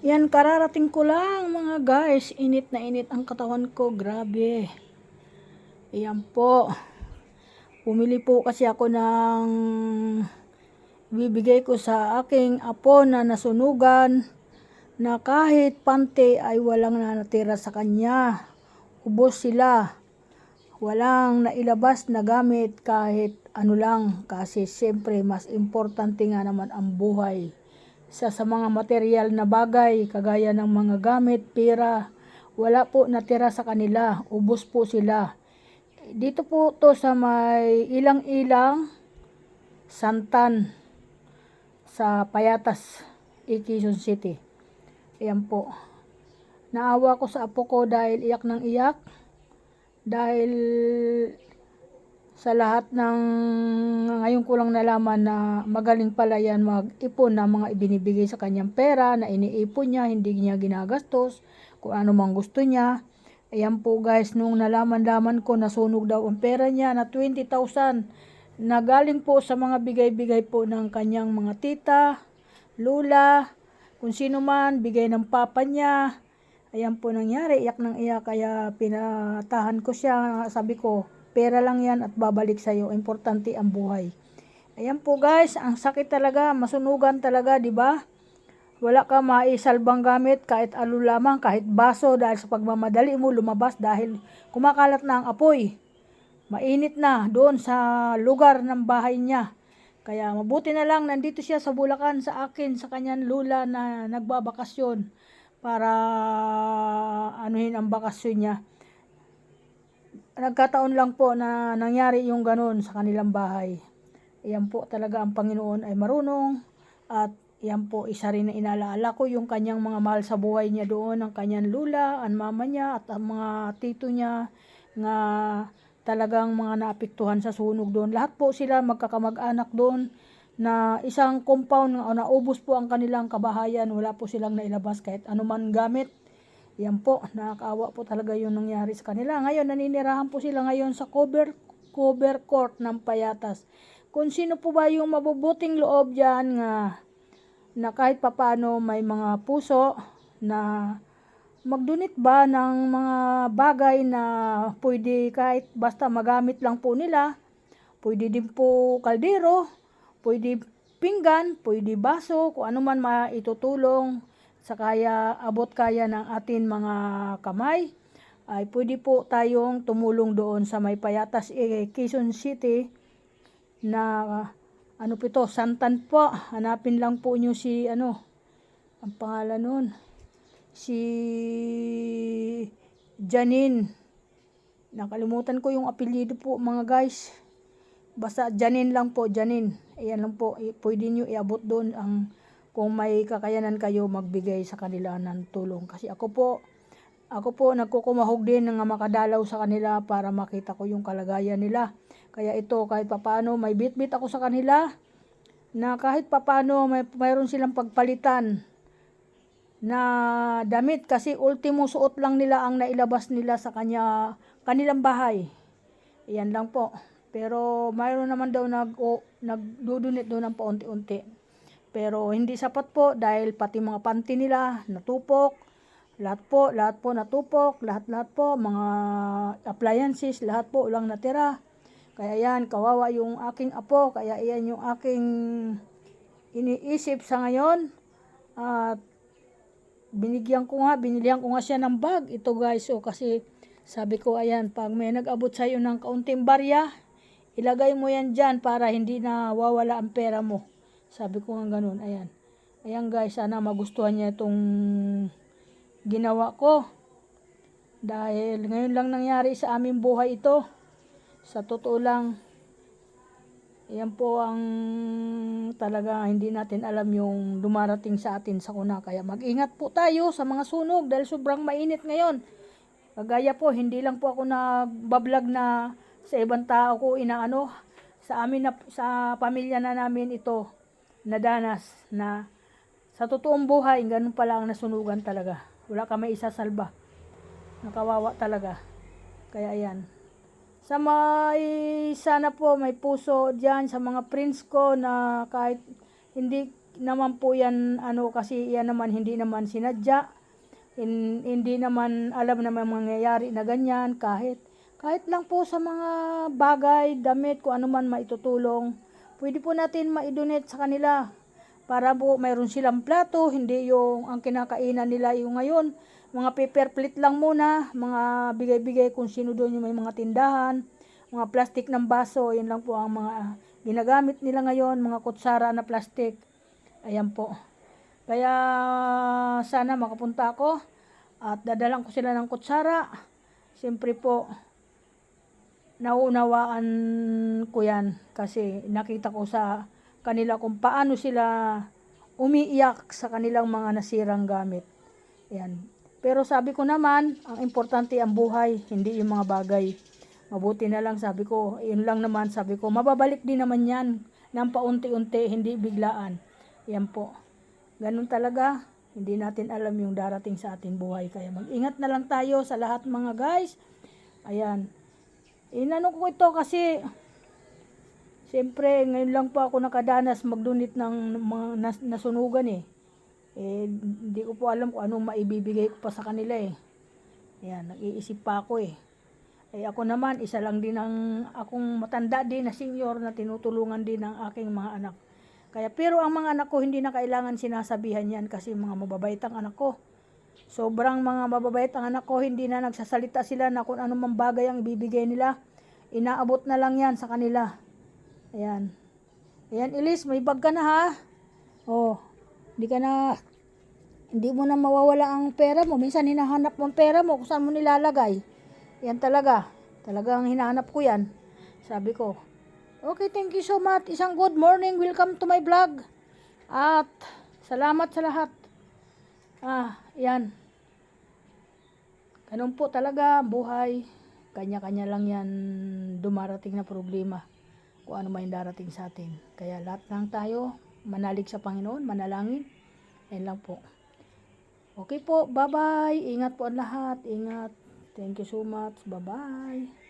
Yan, kararating ko lang mga guys. Init na init ang katawan ko. Grabe. Ayan po. Pumili po kasi ako ng bibigay ko sa aking apo na nasunugan na kahit pante ay walang natira sa kanya. Ubos sila. Walang nailabas na gamit kahit ano lang, kasi siyempre mas importante nga naman ang buhay. Isa sa mga material na bagay kagaya ng mga gamit, pera, wala po natira sa kanila, ubos po sila. Dito po to sa may ilang-ilang Santan sa Payatas, Quezon City. Ayan po. Naawa ko sa apo ko dahil iyak ng iyak. Dahil sa lahat ng ngayon ko lang nalaman na magaling pala yan mag-ipon na mga ibinibigay sa kanyang pera na iniipon niya, hindi niya ginagastos kung ano mang gusto niya. Ayan po guys, nung nalaman ko nasunog daw ang pera niya na 20,000 na galing po sa mga bigay-bigay po ng kanyang mga tita, lula, kung sino man, bigay ng papa niya. Ayan po nangyari, iyak ng iyak, kaya pinatahan ko siya. Sabi ko, pera lang yan at babalik sa'yo, importante ang buhay. Ayan po guys, ang sakit talaga, masunugan talaga, di ba? Wala ka maisalbang gamit, kahit alo lamang, kahit baso, dahil sa pagmamadali mo lumabas dahil kumakalat na ang apoy. Mainit na doon sa lugar ng bahay niya. Kaya mabuti na lang nandito siya sa Bulacan sa akin, sa kanyang lula na nagbabakasyon para anuhin ang bakasyon niya. Nagkataon lang po na nangyari yung ganun sa kanilang bahay. Iyan po talaga, ang Panginoon ay marunong, at iyan po isa rin na inalaala ko yung kanyang mga mahal sa buhay niya doon, ang kanyang lula, ang mama niya at ang mga tito niya nga talagang mga naapektuhan sa sunog doon. Lahat po sila magkakamag-anak doon na isang compound, naubos po ang kanilang kabahayan. Wala po silang nailabas kahit anuman gamit. Yan po, nakakaawa po talaga yung nangyari sa kanila. Ngayon, naninirahan po sila ngayon sa cover court ng Payatas. Kung sino po ba yung mabubuting loob dyan na kahit papano may mga puso na mag-donate ba ng mga bagay na pwede kahit basta magamit lang po nila. Pwede din po kaldero, pwede pinggan, pwede baso, kung ano man maitutulong sa kaya, abot kaya ng atin mga kamay, ay pwede po tayong tumulong doon sa may Payatas, Quezon City na ano po ito, Santan po. Hanapin lang po nyo si ang pangalan nun, si Janine. Nakalimutan ko yung apelyido po mga guys. Basta Janine lang po, Janine. Ayan lang po, pwede nyo iabot doon kung may kakayanan kayo magbigay sa kanila ng tulong. Kasi ako po nagkukumahog din ng makadalaw sa kanila para makita ko yung kalagayan nila. Kaya ito, kahit papano may bit-bit ako sa kanila na kahit papano mayroon silang pagpalitan na damit, kasi ultimo suot lang nila ang nailabas nila sa kanilang bahay. Iyan lang po. Pero mayroon naman daw nagdudunit doon ng paunti-unti. Pero hindi sapat po dahil pati mga panty nila natupok. Lahat po natupok. Lahat po, mga appliances, lahat po lang natira. Kaya yan, kawawa yung aking apo. Kaya yan yung aking iniisip sa ngayon. At binilihan ko nga siya ng bag. Ito guys, kasi sabi ko, ayan, pag may nag-abot sa'yo ng kaunting barya, ilagay mo yan dyan para hindi na wawala ang pera mo. Sabi ko nga ganun, ayan. Ayan guys, sana magustuhan niya itong ginawa ko. Dahil ngayon lang nangyari sa aming buhay ito. Sa totoo lang, yan po ang talaga hindi natin alam yung dumarating sa atin sa una. Kaya mag-ingat po tayo sa mga sunog dahil sobrang mainit ngayon. Kagaya po, hindi lang po ako nagbablog na sa ibang tao ko sa amin sa pamilya na namin ito nadanas na sa totoong buhay, ganun pala ang nasunugan talaga. Wala ka may isasalba. Nakawawa talaga. Kaya ayan. Sana po may puso diyan sa mga friends ko na kahit naman po yan, kasi yan naman hindi naman sinadya. Hindi naman alam na may mangyayari na ganyan, kahit lang po sa mga bagay, damit, kung ano man maitutulong, pwede po natin maidonate sa kanila para po mayroon silang plato, hindi yung ang kinakainan nila yung ngayon, mga paper plate lang muna, mga bigay-bigay kung sino doon yung may mga tindahan, mga plastic ng baso, yun lang po ang mga ginagamit nila ngayon, mga kutsara na plastic. Ayan po. Kaya sana makapunta ako at dadalang ko sila ng kutsara. Siyempre po, nauunawaan ko yan kasi nakita ko sa kanila kung paano sila umiiyak sa kanilang mga nasirang gamit. Yan. Pero sabi ko naman, ang importante ang buhay, hindi yung mga bagay. Mabuti na lang sabi ko, yun lang naman sabi ko, mababalik din naman yan ng paunti-unti, hindi biglaan. Yan po. Ganun talaga, hindi natin alam yung darating sa ating buhay. Kaya mag-ingat na lang tayo sa lahat mga guys. Ayan. Inano ko ito kasi siyempre ngayon lang po ako nakadanas magdunit ng mga nasunugan eh. Hindi ko po alam kung anong maibibigay ko pa sa kanila eh. Ayan, nag-iisip pa ako eh. Ako naman, isa lang din akong matanda din na senior na tinutulungan din ng aking mga anak. Kaya, pero ang mga anak ko hindi na kailangan sinasabihan yan kasi mga mababait ang anak ko. Sobrang mga mababait ang anak ko, hindi na nagsasalita sila na kung anong bagay ang ibibigay nila. Inaabot na lang yan sa kanila. Ayan. Ayan, Elise, may bag ka na ha. Oh, hindi mo na mawawala ang pera mo. Minsan hinahanap mo ang pera mo kung saan mo nilalagay. Yan talaga. Talagang hinahanap ko yan. Sabi ko, okay, thank you so much. Isang good morning. Welcome to my vlog. At salamat sa lahat. Yan. Ganun po talaga buhay. Kanya-kanya lang yan dumarating na problema. Kung ano man darating sa atin. Kaya lahat lang tayo manalig sa Panginoon, manalangin. Yan lang po. Okay po. Bye-bye. Ingat po ang lahat. Ingat. Thank you so much. Bye-bye.